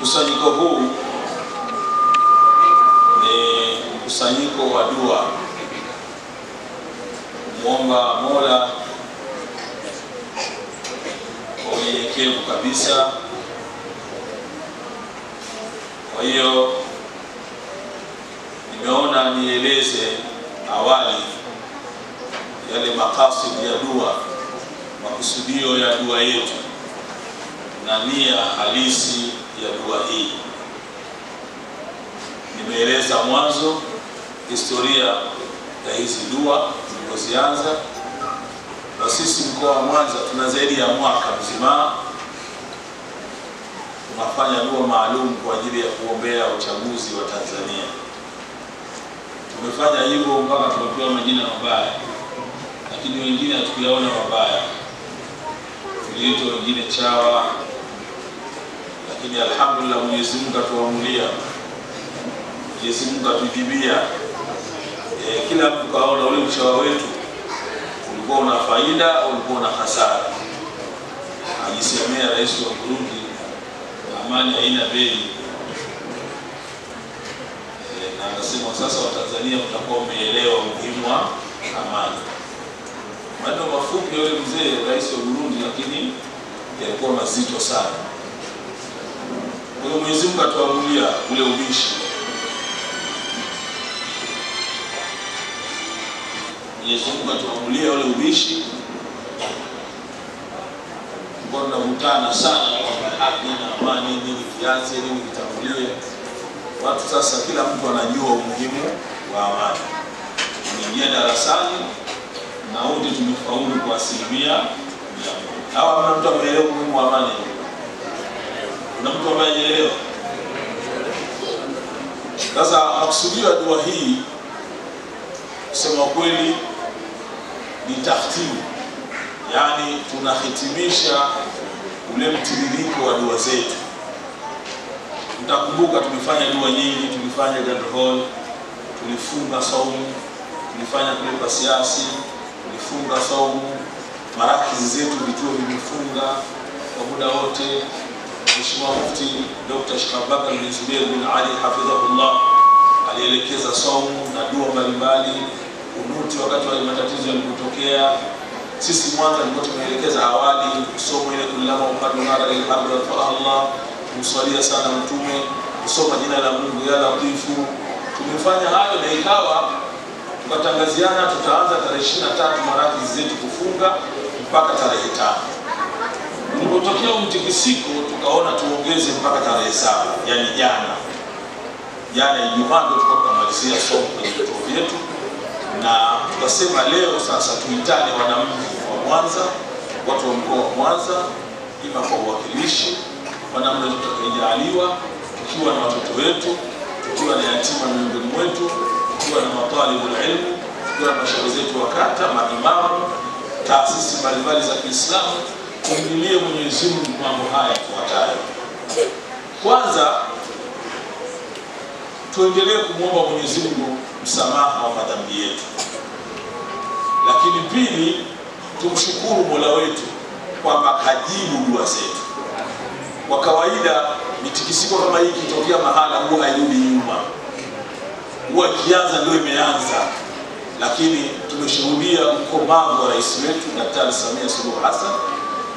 Mkusanyiko huu ni mkusanyiko wa dua, muomba Mola kwa unyenyekevu kabisa. Kwa hiyo nimeona nieleze awali yale makasidi ya dua, makusudio ya dua yetu na nia halisi ya dua hii. Nimeeleza mwanzo historia ya hizi dua tulizozianza. Na sisi mkoa wa Mwanza tuna zaidi ya mwaka mzima tunafanya dua maalum kwa ajili ya kuombea uchaguzi wa Tanzania. Tumefanya hivyo mpaka tumepewa majina mabaya, lakini wengine hatukuyaona mabaya. Tuliitwa wengine chawa, lakini alhamdulillah Mwenyezi Mungu atuamulia, Mwenyezi Mungu atujibia. Kila mtu kaona ule uchawa wetu ulikuwa una faida au ulikuwa una hasara. Ajisemea Rais wa Burundi, amani haina bei. Na anasema sasa Watanzania mtakuwa mmeelewa umuhimu wa amani. Maneno mafupi yule mzee Rais wa Burundi, lakini yalikuwa mazito sana. Kwa hiyo Mwenyezi Mungu atuamulia ule ubishi. Mwenyezi Mungu atuamulia ule ubishi. Kwa tunavutana sana kwa haki na amani, nini kiasi, nini kitangulie. Watu sasa kila mtu anajua umuhimu wa amani. Tunaingia darasani na wote tumefaulu kwa 100%. Hawa mna mtu ameelewa umuhimu wa amani? Kuna mtu ambaye hajaelewa? Sasa makusudio ya dua hii kusema kweli ni tahtimu, yani tunahitimisha ule mtiririko wa dua zetu. Mtakumbuka tumefanya dua nyingi, tulifanya Gandhol, tulifunga saumu, tulifanya kule Pasiasi, tulifunga saumu, marakizi zetu vituo vimefunga kwa muda wote. Mheshimiwa Mufti Dr. Sheikh Abubakar bin Zubair bin Ali hafidhahullah alielekeza saumu na dua mbalimbali, kunuti wakati wa matatizo yalipotokea. Sisi Mwanza tulikuwa tumeelekeza awali somo ile kulama upande wa al-habra fa Allah, kumswalia sana mtume, kusoma jina la Mungu ya Latifu. Tumefanya hayo na ikawa tukatangaziana tutaanza tarehe 23 marakizi zetu kufunga mpaka tarehe 5. Tulipotokea mtikisiko tukaona tuongeze mpaka tarehe 7, yani jana Ijumaa ndio tukamalizia somo kwenye vituo vyetu. Na tukasema leo sasa tuitane wanamji wa Mwanza, watu wa mkoa wa Mwanza, ima kwa uwakilishi kwa namna tutakayojaliwa, tukiwa na watoto wetu, tukiwa na yatima miongoni mwetu, tukiwa na matalibul ilmu, tukiwa na mashauri zetu wa kata, maimamu, taasisi mbalimbali za Kiislamu, kumlilie Mwenyezi Mungu mambo haya yafuatayo. Kwanza, tuendelee kumwomba Mwenyezi Mungu msamaha wa madhambi yetu. Lakini pili, tumshukuru Mola wetu kwamba kajibu dua zetu. Kwa kawaida mitikisiko kama hii ikitokea mahala huwa hairudi nyuma, huwa ikianza ndio imeanza. Lakini tumeshuhudia ukomavu wa rais wetu Daktari Samia Suluhu Hassan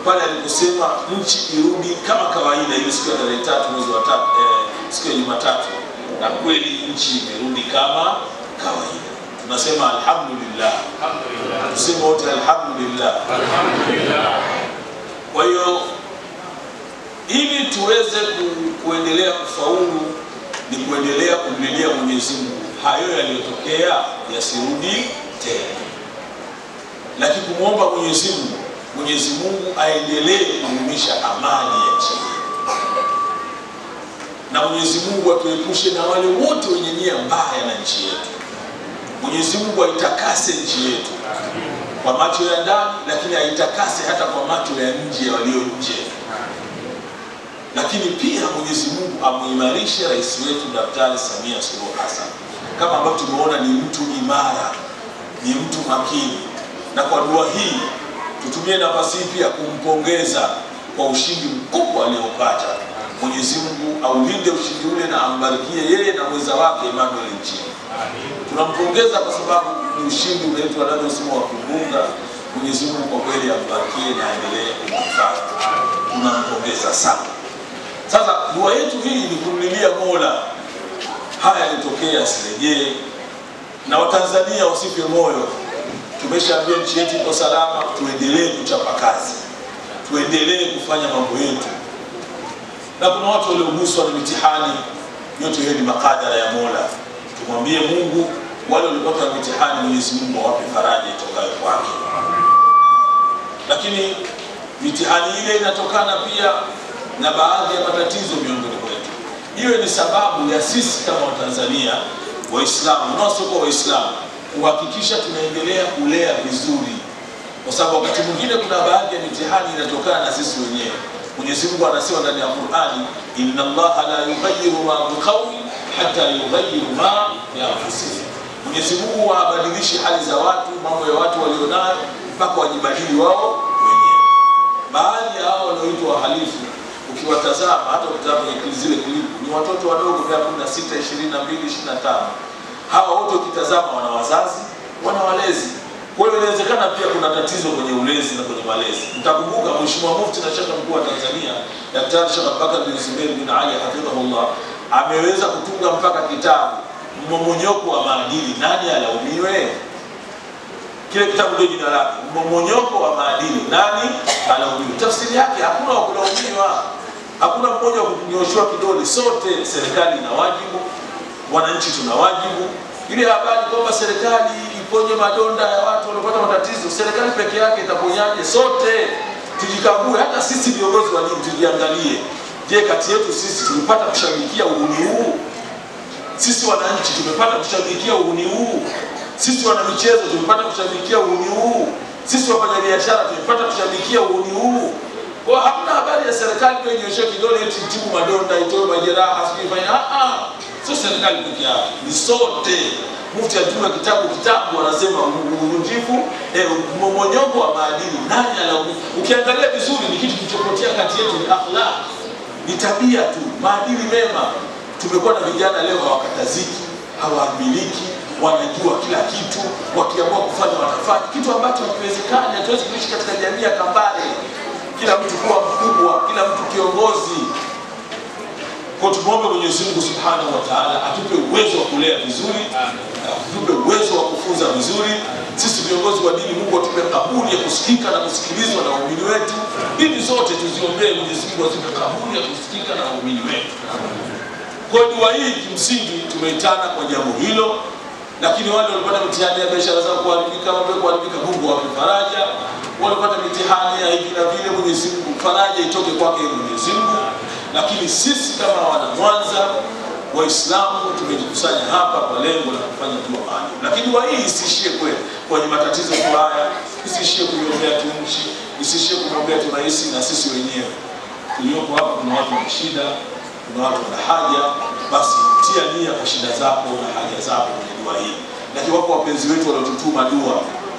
pale aliposema nchi irudi kama kawaida ile siku ya tarehe 3 mwezi wa 3, siku ya Jumatatu, na kweli nchi imerudi kama kawaida. Tunasema alhamdulillah. Tuseme wote alhamdulillah. Kwa hiyo ili tuweze kuendelea kufaulu ni kuendelea kumlilia Mwenyezi Mungu hayo yaliyotokea yasirudi tena. Lakini kumwomba Mwenyezi Mungu aendelee kudumisha amani ya nchi. Na Mwenyezi Mungu atuepushe na wale wote wenye nia mbaya na nchi yetu. Mwenyezi Mungu aitakase nchi yetu kwa macho ya ndani, lakini aitakase hata kwa macho ya nje walio nje. Lakini pia Mwenyezi Mungu amuimarishe rais wetu Daktari Samia Suluhu Hassan, kama ambavyo tumeona ni mtu imara, ni mtu makini. Na kwa dua hii tutumie nafasi hii pia kumpongeza kwa ushindi mkubwa aliopata Mwenyezi Mungu aulinde ushindi ule na ambarikie yeye na mwenza wake Emmanuel Nchimbi. Tunampongeza kwa sababu ni ushindi unaitwa ndio msimu wa kimbunga. Mwenyezi Mungu kwa kweli ambarikie na aendelee kumfanya. Tunampongeza sana. Sasa dua yetu hii ni kumlilia Mola haya yalitokea asirejee, na Watanzania wasife moyo. Tumeshaambia nchi yetu iko salama, tuendelee kuchapa kazi, tuendelee kufanya mambo yetu. Na kuna watu walioguswa na mitihani, yote hiyo ni makadara ya Mola. Tumwambie Mungu wale waliopata mitihani, Mwenyezi Mungu awape faraja itokayo kwake. Lakini mitihani ile inatokana pia na baadhi ya matatizo miongoni mwetu. Hiyo ni sababu ya sisi kama Watanzania Waislamu na wasiokuwa Waislamu kuhakikisha tunaendelea kulea vizuri, kwa sababu wakati mwingine kuna baadhi ya mitihani inatokana na sisi wenyewe. Mwenyezi Mungu anasema ndani ya Qur'ani, inna Allaha la yughayyiru ma biqawmin hatta yughayyiru ma bi anfusihim. Mwenyezi Mungu habadilishi hali za watu, mambo ya watu walionayo mpaka wajibadili wao wenyewe. Baadhi ya hao wanaoitwa wahalifu, ukiwatazama hata ukitazama zile klipu, ni watoto wadogo vya 16, 22, 25. Hawa wote ukitazama wana wazazi, wana walezi. Kwa hiyo inawezekana pia kuna tatizo kwenye ulezi na kwenye malezi. Mtakumbuka Mheshimiwa Mufti na Sheikh Mkuu wa Tanzania Daktari Sheikh Abubakar bin Zubair bin Ali hafidhahullah ameweza kutunga mpaka kitabu Mmomonyoko wa Maadili, nani alaumiwe? Kile kitabu ndio jina lake, Mmomonyoko wa Maadili, nani alaumiwe? Tafsiri yake hakuna wa kulaumiwa, hakuna mmoja wa kunyoshewa kidole. Sote serikali ina wajibu, wananchi tuna wajibu. Ile habari kwamba serikali iponye madonda ya watu waliopata matatizo, serikali peke yake itaponyaje? Sote tujikague, hata sisi viongozi wa dini tujiangalie. Je, kati yetu sisi tumepata kushabikia uhuni huu? Sisi wananchi tumepata kushabikia uhuni huu? Sisi wana michezo tumepata kushabikia uhuni huu? Sisi wafanya biashara tumepata kushabikia uhuni huu? Kwa hakuna habari ya serikali kwa inyoshe kidole eti tibu madonda, itoe majeraha, asifanye. Sio serikali peke yake, ni sote. Mufti atunga kitabu anasema uvunjifu, mmomonyoko wa maadili, nani alaumiwe? Ukiangalia vizuri ni kitu kilichopotea kati yetu, ni akhlaq, ni tabia tu, maadili mema. Tumekuwa na vijana leo hawakataziki, hawaamiliki, wanajua kila kitu, wakiamua kufanya watafanya, kitu ambacho hakiwezekani. Hatuwezi kuishi katika jamii ya kambale, kila mtu kuwa mkubwa, kila mtu kiongozi. Kwa tumuombe Mwenyezi Mungu Subhanahu wa Ta'ala atupe uwezo wa kulea vizuri, atupe uwezo wa kufunza vizuri. Sisi viongozi wa dini, Mungu atupe kabuli ya kusikika na kusikilizwa na waumini wetu. Dini zote tuziombee Mwenyezi Mungu atupe kabuli ya kusikika na waumini wetu. Kwa dua hii kimsingi tumeitana kwa jambo hilo, lakini wale walipata mitihani ya biashara zao kuharibika, Mungu awape faraja. Walipata mitihani ya hivi na vile, Mwenyezi Mungu faraja itoke kwake Mwenyezi Mungu. Lakini sisi kama wana Mwanza Waislamu tumejikusanya hapa kwa lengo la kufanya dua maalum. Lakini dua hii isiishie kwenye matatizo haya, isiishie kuiombea tu nchi, isiishie kumwombea tu rais na sisi wenyewe. Tuliopo hapa kuna watu wana shida, kuna watu wana haja, basi tia nia kwa shida zako na haja zako kwenye dua hii. Lakini wako wapenzi wetu waliotutuma dua,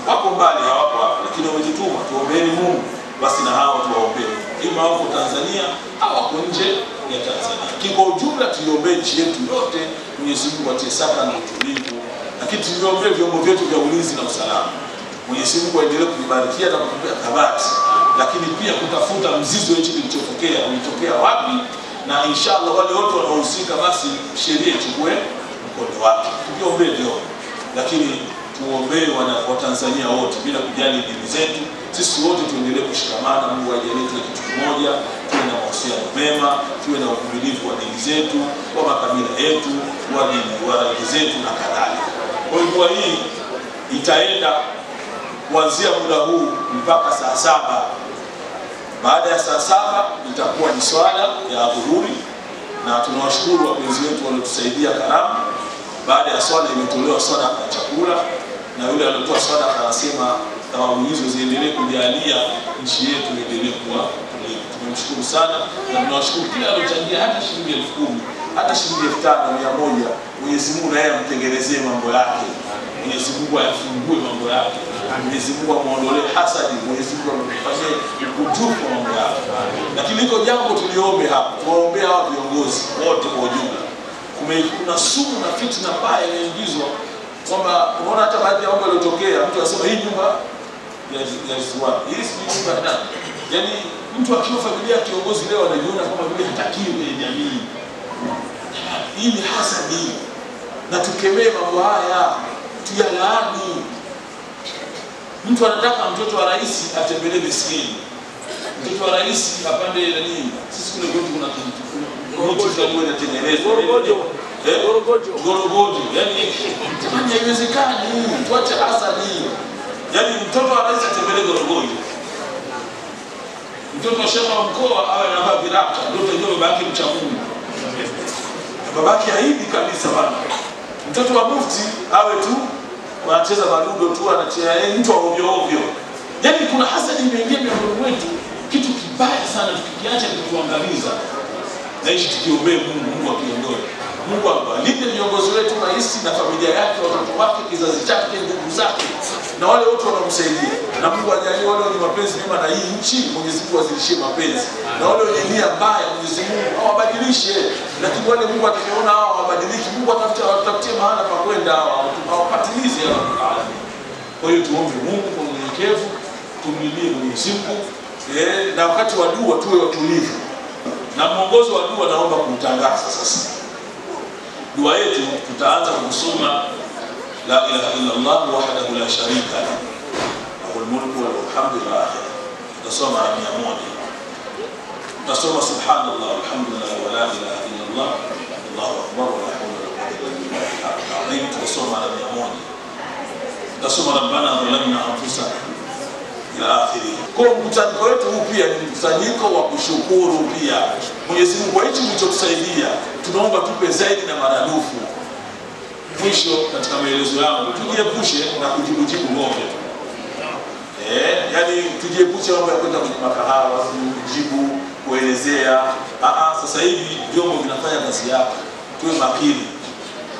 wako mbali hawapo hapa, lakini wametutuma tuombeeni Mungu, basi na hao tuwaombee. Ima wako Tanzania au wako nje ya Tanzania. Kwa ujumla tuiombee nchi yetu yote, Mwenyezi Mungu atie saka na utulivu. Lakini tuiombee vyombo vyetu vya ulinzi na usalama, Mwenyezi Mungu aendelee kubarikia na kutupea thabati, lakini pia kutafuta mzizi wa hicho kilichotokea, ulitokea wapi, na inshallah wale wote wanaohusika basi sheria ichukue mkondo wake. Tuombee leo, lakini tuombee wa Tanzania wote bila kujali dini zetu. Sisi wote tuendelee kushikamana, Mungu ajalie tuwe kitu kimoja, tuwe na mahusiano mema, tuwe na uvumilivu wa dini zetu, wa makabila yetu, wa dini wa rangi zetu na kadhalika. Kwa hiyo dua hii itaenda kuanzia muda huu mpaka saa 7. Baada ya saa 7 itakuwa ni swala ya dhuhuri, na tunawashukuru wapenzi wetu waliotusaidia karamu. Baada ya swala imetolewa swala ya chakula, na yule aliyotoa swala anasema thawabu hizo ziendelee kujalia nchi yetu iendelee kuwa tulivu. Tumemshukuru sana na tunawashukuru kila aliyochangia, hata shilingi 10,000, hata shilingi 5,000, 100. Mwenyezi Mungu naye amtengenezee mambo yake, Mwenyezi Mungu ayafungue mambo yake, Mwenyezi Mungu amuondolee hasadi, Mwenyezi Mungu amfanyie ukunjufu wa mambo yao. Lakini liko jambo tuliombe hapa, tuwaombea hao viongozi wote kwa ujumla. Kuna sumu na fitna mbaya inaingizwa kwamba unaona hata baadhi ya mambo yaliyotokea, mtu anasema hii nyumba ya Zua, hii si nyumba ya nani? Yaani mtu akiwa familia ya kiongozi leo anajiona kama vile hatakiwi kwenye jamii. Hii ni hasadi. Na tukemee mambo haya, tuyalaani. Mtu anataka mtoto wa rais atembelee miskini. Mtoto wa rais apande nini? Sisi kule kwetu kuna Gorogojo inatengenezwa. Gorogojo. Yaani haiwezekani. Tuache hasadi. Yaani mtoto wa rais atembelee Gorogojo. Mtoto wa shamba mkoa awe anavaa viraka, ndio ndio babake mcha Mungu. Babake haidi kabisa bana. Mtoto wa mufti awe tu wanacheza maludo tu, anacheza mtu wa ovyo ovyo. Yaani kuna hasadi imeingia miongoni mwetu, kitu kibaya sana tukikiacha kutuangamiza. Na hichi tukiombee Mungu akiondoe. Mungu awalinde viongozi wetu, rais na familia yake, watoto wake, kizazi chake, ndugu zake na wale wote wanaomsaidia. Na Mungu ajalie wale wenye mapenzi mema na hii nchi, Mwenyezi Mungu azilishie mapenzi. Na wale wenye nia mbaya, Mwenyezi Mungu awabadilishe. Lakini wale Mungu atakiona hao wabadiliki, Mungu atafutie mahala pa kwenda awapatilize hao. Kwa hiyo tuombe Mungu kwa unyenyekevu, tumlilie Mwenyezi Mungu. Na wakati wa dua tuwe watulivu. Na mwongozo wa dua naomba kuutangaza sasa. Dua yetu tutaanza kusoma la ilaha illa Allah wahdahu la sharika lahu, lahul mulku wa lahul hamdu ila akhir. Tutasoma 100. Tutasoma subhanallah walhamdulillah wa la ilaha illa Allah Allahu akbar wa la hawla wa la quwwata illa billah. Tutasoma 100. Tutasoma rabbana dhalamna anfusana ila akhiri. Kwa mkusanyiko wetu huu pia ni mkusanyiko wa kushukuru pia Mwenyezi Mungu kwa hicho kilichotusaidia. Tunaomba tupe zaidi na maradufu. Mwisho katika maelezo yangu, tujiepushe na kujibu ng'ombe. Yaani tujiepushe mambo ya kwenda kwenye makahawa, kujibu, kuelezea. Sasa hivi vyombo vinafanya kazi yake. Tuwe makini.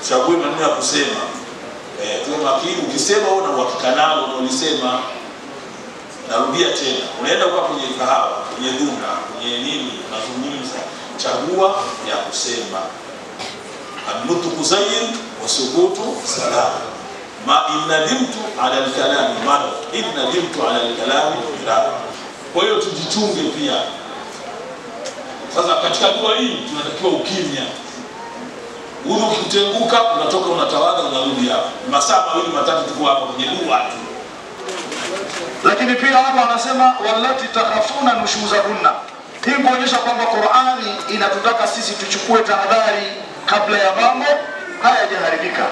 Chague maneno ya kusema. Tuwe makini, ukisema wewe una uhakika nalo unaolisema. Narudia tena, unaenda kwa kwenye kahawa, kwenye duna, kwenye nini, unazungumza, chagua ya kusema. An-nutqu zayyin wa sukutu salam. Ma innadimtu ala al-kalami marra, innadimtu ala al-kalami mirara. Kwa hiyo tujichunge pia. Sasa katika dua hii tunatakiwa ukimya. Udhu ukitenguka, unatoka unatawadha unarudi hapa. Masaa 2-3 tuko hapa kwenye dua tu. Lakini pia hapa anasema wallati takhafuna nushuzahunna. Hii kuonyesha kwamba Qur'ani inatutaka sisi tuchukue tahadhari kabla ya mambo hayajaharibika.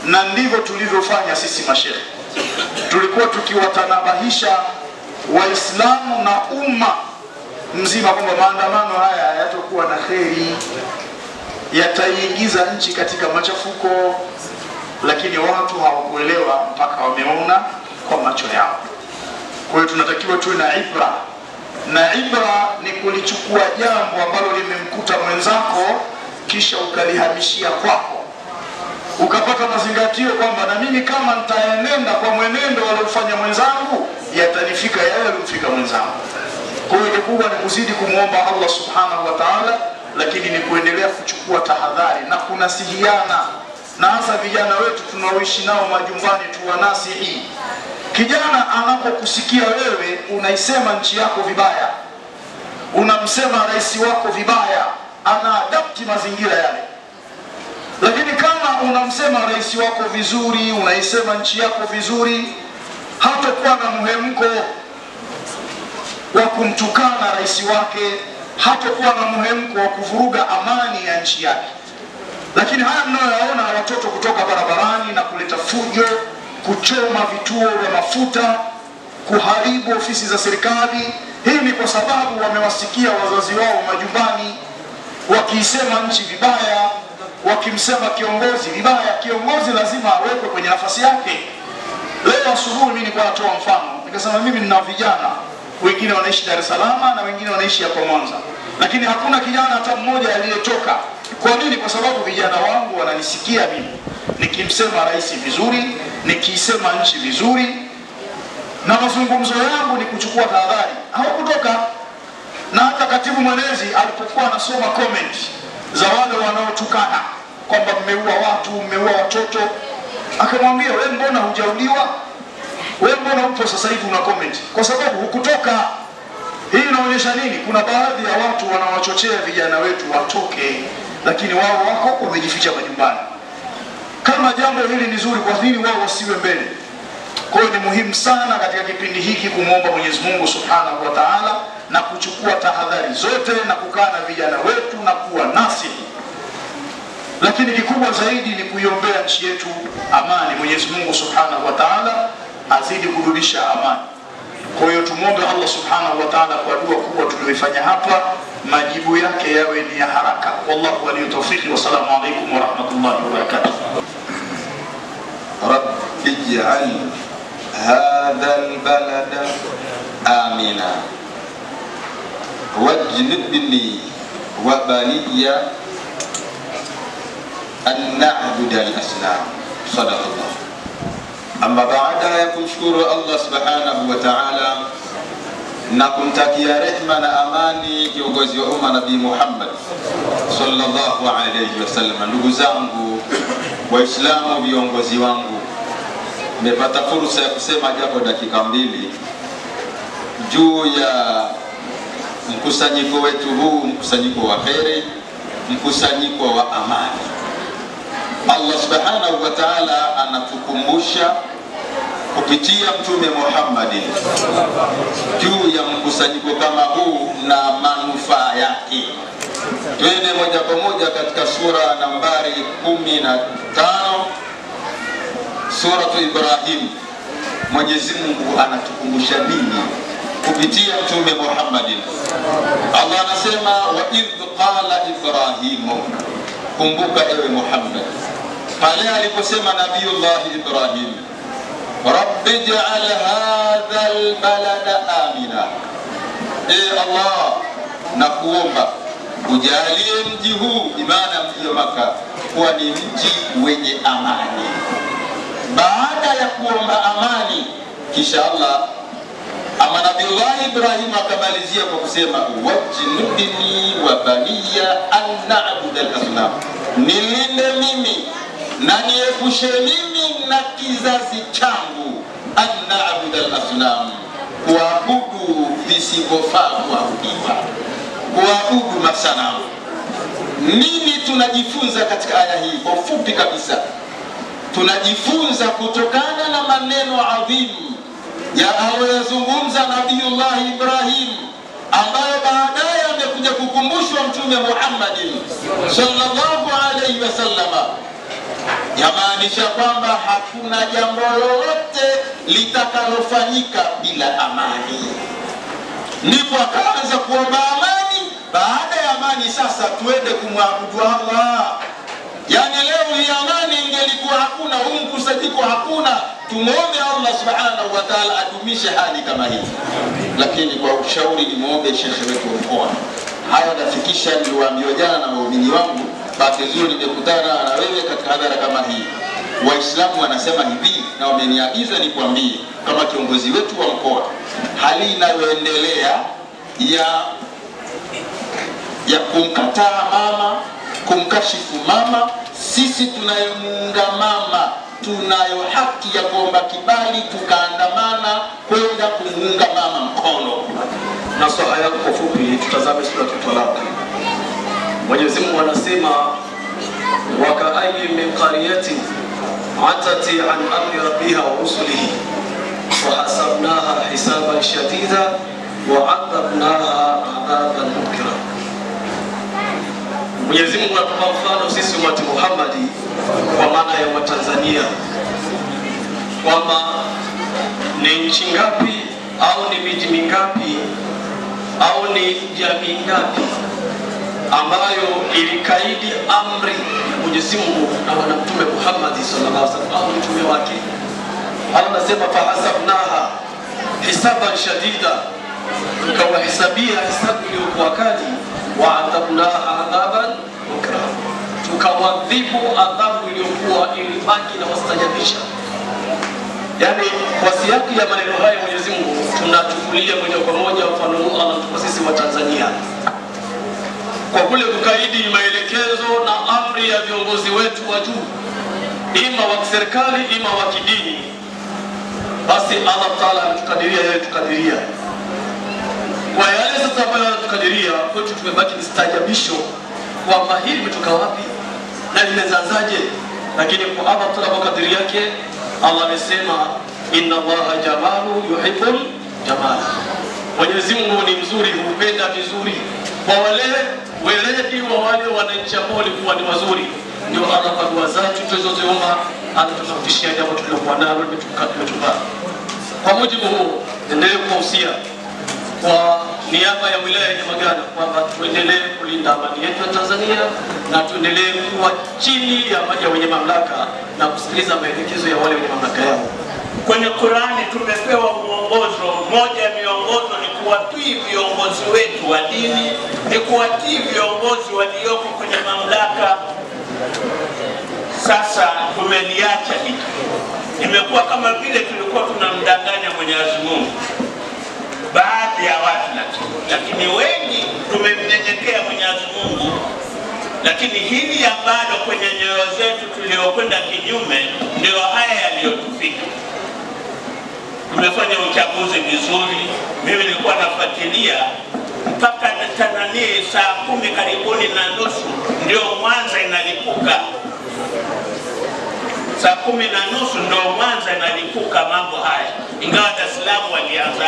Na ndivyo tulivyofanya sisi mashehe. Tulikuwa tukiwatanabahisha Waislamu na umma mzima kwamba maandamano haya hayatakuwa na kheri, yataingiza nchi katika machafuko, lakini watu hawakuelewa mpaka wameona kwa macho yao. Kwa hiyo tunatakiwa tuwe na ibra. Na ibra ni kulichukua jambo ambalo limemkuta mwenzako kisha ukalihamishia kwako. Ukapata mazingatio kwamba na mimi kama nitaenenda kwa mwenendo aliofanya mwenzangu, yatanifika yale aliyofika mwenzangu. Kwa hiyo kikubwa ni kuzidi kumuomba Allah Subhanahu wa Ta'ala, lakini ni kuendelea kuchukua tahadhari na kunasihiana. Na hasa vijana wetu tunaoishi nao majumbani tuwanasihi. Kijana anapokusikia wewe unaisema nchi yako vibaya, unamsema rais wako vibaya, anaadapti mazingira yale. Lakini kama unamsema rais wako vizuri, unaisema nchi yako vizuri, hatakuwa na muhemko wa kumtukana rais wake, hatakuwa na muhemko wa kuvuruga amani ya nchi yake. Lakini haya mnayoyaona watoto kutoka barabarani na kuleta fujo, kuchoma vituo vya mafuta, kuharibu ofisi za serikali, hii ni kwa sababu wamewasikia wazazi wao majumbani wakiisema nchi vibaya, wakimsema kiongozi vibaya. Kiongozi lazima awekwe kwenye nafasi yake. Leo asubuhi mimi nilikuwa natoa mfano, nikasema mimi nina vijana, wengine wanaishi Dar es Salaam na wengine wanaishi hapa Mwanza, lakini hakuna kijana hata mmoja aliyetoka. Kwa nini? Kwa sababu vijana wangu wananisikia mimi nikimsema rais vizuri, nikiisema nchi vizuri, na mazungumzo yangu ni kuchukua tahadhari. Hawakutoka. Na hata katibu mwenezi alipokuwa anasoma comment za wale wanaotukana kwamba mmeua watu, mmeua watoto, akamwambia wewe mbona hujauliwa? Wewe mbona upo sasa hivi una comment? Kwa sababu hukutoka. Hii inaonyesha nini? Kuna baadhi ya watu wanawachochea vijana wetu watoke, lakini wao wako wamejificha majumbani. Kama jambo hili ni zuri, kwa nini wao wasiwe mbele? Kwa hiyo ni muhimu sana katika kipindi hiki kumwomba Mwenyezi Mungu Subhanahu wa Ta'ala na kuchukua tahadhari zote na kukaa na vijana wetu na kuwa nasi. Lakini kikubwa zaidi ni kuiombea nchi yetu amani. Mwenyezi Mungu Subhanahu wa Ta'ala azidi kurudisha amani. Kwa hiyo tumuombe Allah Subhanahu wa Ta'ala kwa dua kubwa tuliyofanya hapa, majibu yake yawe ni ya haraka. Wallahu waliyu tawfiki. Wassalamu alaykum wa rahmatullahi wa barakatuh. Rabbi ij'al hadha albalada amina wajnibni wa baniya an na'budu al-asnam. Sadaqallah. Amma baada ya kumshukuru Allah Subhanahu wa Ta'ala na kumtakia rehma na amani kiongozi wa umma Nabii Muhammad sallallahu alayhi wasallam, ndugu zangu Waislamu, viongozi wangu, nimepata fursa ya kusema japo dakika mbili juu ya mkusanyiko wetu huu, mkusanyiko wa kheri, mkusanyiko wa amani. Allah Subhanahu wa Ta'ala anatukumbusha kupitia Mtume Muhammadin juu ya mkusanyiko kama huu na manufaa yake. Twende moja kwa moja katika sura nambari 15, suratu Ibrahim. Mwenyezi Mungu anatukumbusha nini kupitia Mtume Muhammadin? Allah anasema wa idh qala Ibrahimu, kumbuka ewe Muhammad pale aliposema Nabiullah Ibrahim, Rabbi ij'al hadha albalada amina, Allah nakuomba ujalie mji huu, imana mji wa Maka, kuwa ni mji wenye amani. Baada ya kuomba amani, kisha Allah ama Nabiullah Ibrahim akamalizia kwa kusema wajnubni wa baniya an na'budu al-asnam, nilinde mimi na niepushe mimi na kizazi changu an na'budu al-asnam, kuabudu visivyofaa kuabudiwa, kuabudu masanamu. Nini tunajifunza katika aya hii? Kwa ufupi kabisa, tunajifunza kutokana na maneno adhimu ya aliyozungumza Nabiullah Ibrahim, ambayo baadaye amekuja kukumbushwa Mtume Muhammad sallallahu alayhi wasallam, yamaanisha kwamba hakuna jambo lolote litakalofanyika bila amani. Ndipo akaanza kuomba amani. Baada ya amani sasa tuende kumwabudu Allah. Yani leo hii amani ingelikuwa hakuna, huu mkusanyiko hakuna, tumuombe Allah Subhanahu wa Ta'ala adumishe hali kama hii. Lakini kwa ushauri ni muombe shekhe wetu mkoa. Haya nafikisha niliwaambia jana na waumini wangu, bahati nzuri nimekutana na wewe katika hadhara kama hii. Waislamu wanasema hivi na wameniagiza nikwambie kama kiongozi wetu wa mkoa, hali inayoendelea ya kumkataa mama, kumkashifu mama, sisi tunayemuunga mama tunayo haki ya kuomba kibali tukaandamana kwenda kumuunga mama mkono. Na swala yangu kwa fupi tutazame sura Talaq. Mwenyezi Mungu anasema waka'ayyin min qaryatin atati an amri rabbiha wa rusulihi wa hasabnaha hisaban shadida wa 'adhabnaha 'adaban mukra. Mwenyezi Mungu anatupa mfano sisi umati Muhammadi kwa maana ya Watanzania, kwamba ni nchi ngapi au ni miji mingapi au ni jamii ngapi ambayo ilikaidi amri ya Mwenyezi Mungu na bwana Mtume Muhammad sallallahu alaihi wasallam au mtume wake. Allah anasema fahasabnaha hisaban shadida, tukawahesabia hisabu iliyokuwa kali, wa adhabnaha adhaban mukra, tukawadhibu adhabu iliyokuwa ilibaki na wastajabisha. Yani kwa siaki ya maneno haya Mwenyezi Mungu tunachukulia moja kwa moja mfano huu anatupa sisi wa Tanzania. Kwa kule kukaidi maelekezo na amri ya viongozi wetu wa juu, ima wa serikali ima wa kidini, basi Allah Taala ametukadiria yeye tukadiria. Kwa yale sasa ambayo anatukadiria kwetu tumebaki ni staajabisho kwamba hili limetoka wapi na limeanzaje, lakini kwa Allah Taala kwa kadiri yake Allah amesema inna Allaha jamalu yuhibbul jamala. Mwenyezi Mungu ni mzuri, hupenda vizuri. Kwa wale weledi wa wale wananchi ambao walikuwa ni wazuri, ndio Allah kwa dua zetu tulizoziomba anatufikishia jambo tulilokuwa nalo limetuka. Kwa mujibu huu endelee kuhusia kwa niaba ya wilaya ya Nyamagana kwamba tuendelee kulinda amani yetu ya Tanzania na tuendelee kuwa chini ya wenye mamlaka na kusikiliza maelekezo ya wale wenye mamlaka yao. Kwenye Qur'ani tumepewa mwongozo, moja ya miongozo ni kuwatii viongozi wetu wa dini, ni kuwatii viongozi walioko kwenye mamlaka. Sasa tumeliacha hili. Imekuwa kama vile tulikuwa tunamdanganya Mwenyezi Mungu. Baadhi ya watu lakini wengi tumemnyenyekea Mwenyezi Mungu, lakini hili ambalo kwenye nyoyo zetu tuliokwenda kinyume ndio haya yaliyotufika. Tumefanya uchaguzi vizuri, mimi nilikuwa nafuatilia mpaka Tanzania saa 10 karibuni na nusu ndio Mwanza inalipuka. Saa 10 na nusu ndio Mwanza inalipuka mambo haya, ingawa Dar es Salaam walianza.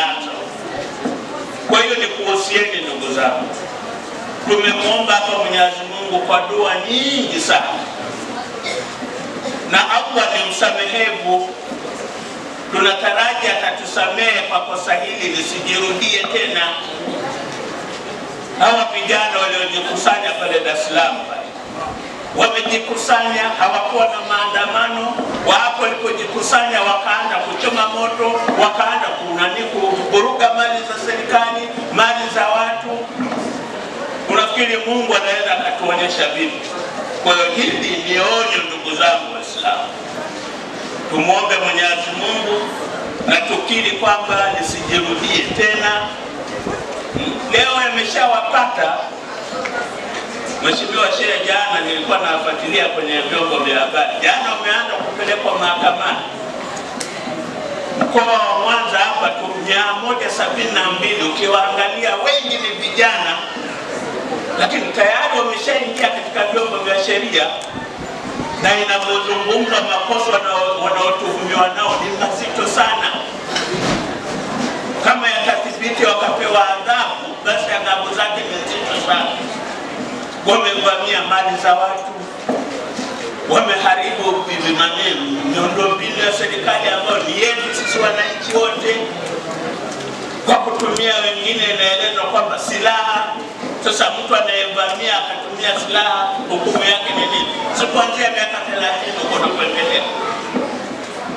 Kwa hiyo ni kuhusieni ndugu zangu, tumemwomba hapa Mwenyezi Mungu kwa dua nyingi sana, na Allah ni msamehevu. Tunataraji atatusamehe kwa kosa hili lisijirudie tena. Hawa vijana waliojikusanya pale Dar es Salaam wamejikusanya, hawakuwa na maandamano. Wapo walipojikusanya wakaanza kuchoma moto, wakaanza kuvuruga mali za serikali, mali za watu. Unafikiri Mungu anaweza akatuonyesha vipi? Kwa hiyo hili ni onyo ndugu zangu Waislamu. Tumuombe Mwenyezi Mungu na tukiri kwamba lisijirudie tena. Leo yameshawapata. Mheshimiwa Sheikh, jana nilikuwa nafuatilia kwenye vyombo vya habari. Jana umeanza kupelekwa mahakamani. Mkoa wa Mwanza hapa tu 172, ukiwaangalia wengi ni vijana, lakini tayari wameshaingia katika vyombo vya sheria, na inapozungumza makosa wanaotuhumiwa nao ni mazito sana. Kama yatathibiti wakapewa adhabu, basi adhabu zake ni nzito sana. Wamevamia mali za watu, wameharibu miundombinu ya serikali ambayo ni yetu sisi wananchi wote, kwa kutumia wengine inaelezwa kwamba silaha. Sasa mtu anayevamia akatumia silaha, hukumu yake ni nini? Si kuanzia miaka 30 huko na kuendelea.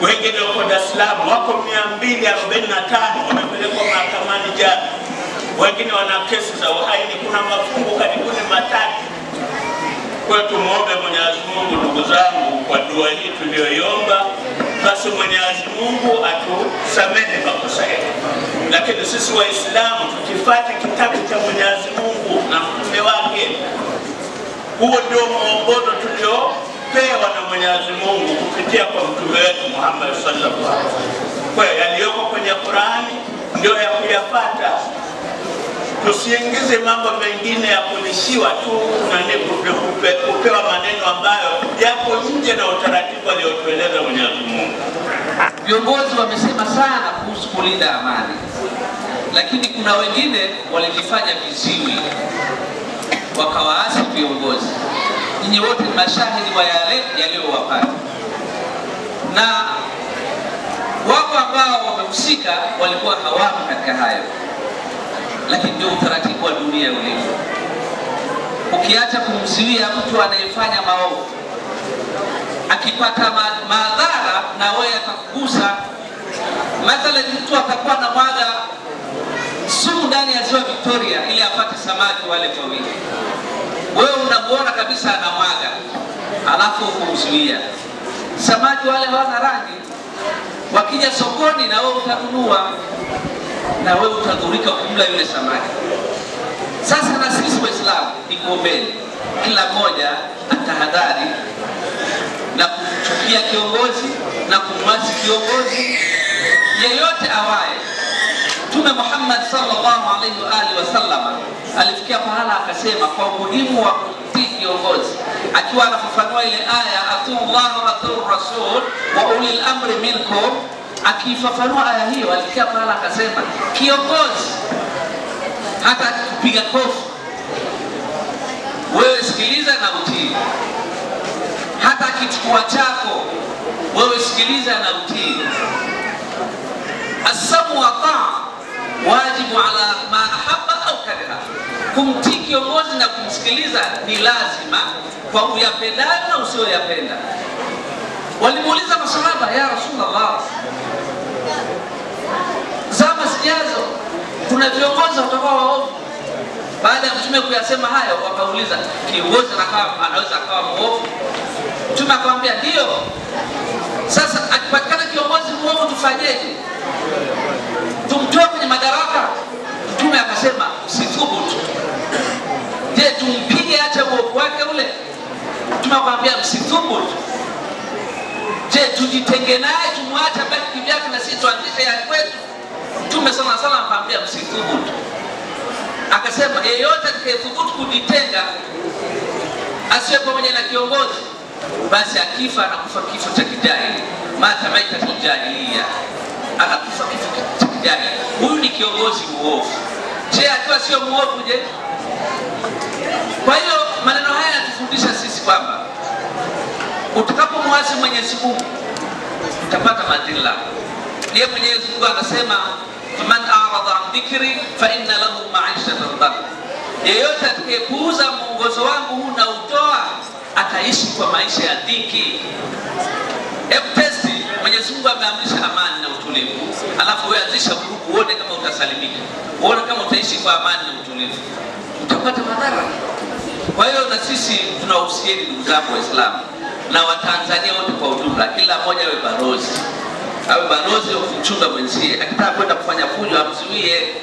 Wengine huko Dar es Salaam wako 245 wamepelekwa mahakamani jana. Wengine wana kesi za uhaini, kuna mafungu karibuni 3. Kwa hiyo tumuombe Mwenyezi Mungu ndugu zangu kwa dua hii tuliyoiomba, basi Mwenyezi Mungu atusamehe makosa yetu. Lakini sisi Waislamu tukifuata kitabu cha Mwenyezi Mungu na mtume wake, huo ndio mwongozo tuliopewa na Mwenyezi Mungu kupitia kwa mtume wetu Muhammad sallallahu alaihi wasallam. Kwa hiyo yaliyoko kwenye Qur'ani ndio ya kuyafuata. Tusiingize mambo mengine ya kulishiwa tu na kupewa maneno ambayo yapo nje na utaratibu aliotueleza Mwenyezi Mungu. Viongozi wamesema sana kuhusu kulinda amani, lakini kuna wengine walijifanya viziwi wakawaasi viongozi. Ninyi wote ni mashahidi wa yale yaliyowapata, na wako ambao wamehusika walikuwa hawako katika hayo, lakini ndio utaratibu wa dunia ulivyo. Ukiacha kumzuia mtu anayefanya maovu, akipata madhara na wewe atakugusa. Mathalan, mtu atakuwa na mwaga sumu ndani ya ziwa Victoria ili apate samaki wale kwa wingi. Wewe unamuona kabisa anamwaga, alafu kumzuia. Samaki wale hawana rangi, wakija sokoni na wewe utanunua, na wewe utadhurika kumla yule samaki. Sasa na sisi Waislamu nikuombeni, kila mmoja atahadhari na kumchukia kiongozi na kumwasi kiongozi yeyote awaye. Mtume Muhammad sallallahu alaihi wa alihi wasallam alifikia pahala akasema kwa umuhimu wa kumtii kiongozi, akiwa anafafanua ile aya atiu Allah wa atiu Rasul wa ulil amri minkum. Akifafanua aya hiyo alifikia pahala akasema kiongozi hata kupiga kofi wewe sikiliza na utii, hata kichukua chako wewe sikiliza na utii. As-samu wa ta'a wajibu ala ma ahabba au kariha. Kumtii kiongozi na kumsikiliza ni lazima kwa uyapendayo na usioyapenda. Walimuuliza masahaba, ya Rasulullah, zama zijazo kuna viongozi watakuwa waovu. Baada ya Mtume kuyasema hayo, wakauliza kiongozi anaweza akawa muovu? Mtume akamwambia ndio. Sasa akipatikana kiongozi muovu tufanyeje? Tumtoe kwenye madaraka? Mtume akasema msithubutu. Je, tumpige acha uovu wake ule? Mtume akamwambia msithubutu. Je, tujitenge naye tumwache baki kivyake na sisi tuanzishe ya kwetu? Mtume sallallahu alaihi wasallam akamwambia msithubutu. Akasema yeyote atakayethubutu kujitenga asiwe pamoja na kiongozi, basi akifa anakufa kifo cha kijahili, mata maita kijahiliya, anakufa kifo cha kijahili. Huyu ni kiongozi muovu. Je, akiwa sio muovu je? Kwa hiyo maneno haya yanatufundisha sisi kwamba utakapomwasi Mwenyezi Mungu utapata madhila. Ndiye Mwenyezi Mungu anasema man a'rada an dhikri fa inna lahu ma'ishatan dhanka. Yeyote atakayepuuza mwongozo wangu huu na utoa ataishi kwa maisha ya dhiki. Hebu testi, Mwenyezi Mungu ameamrisha amani na utulivu, alafu wewe anzisha vurugu, uone kama utasalimika, uone kama utaishi kwa amani na utulivu, utapata madhara. Kwa hiyo na sisi tunahusieni ndugu zangu Waislamu na Watanzania wote kwa ujumla, kila mmoja awe balozi wa kumchunga mwenzie. Akitaka kwenda kufanya fujo amzuie.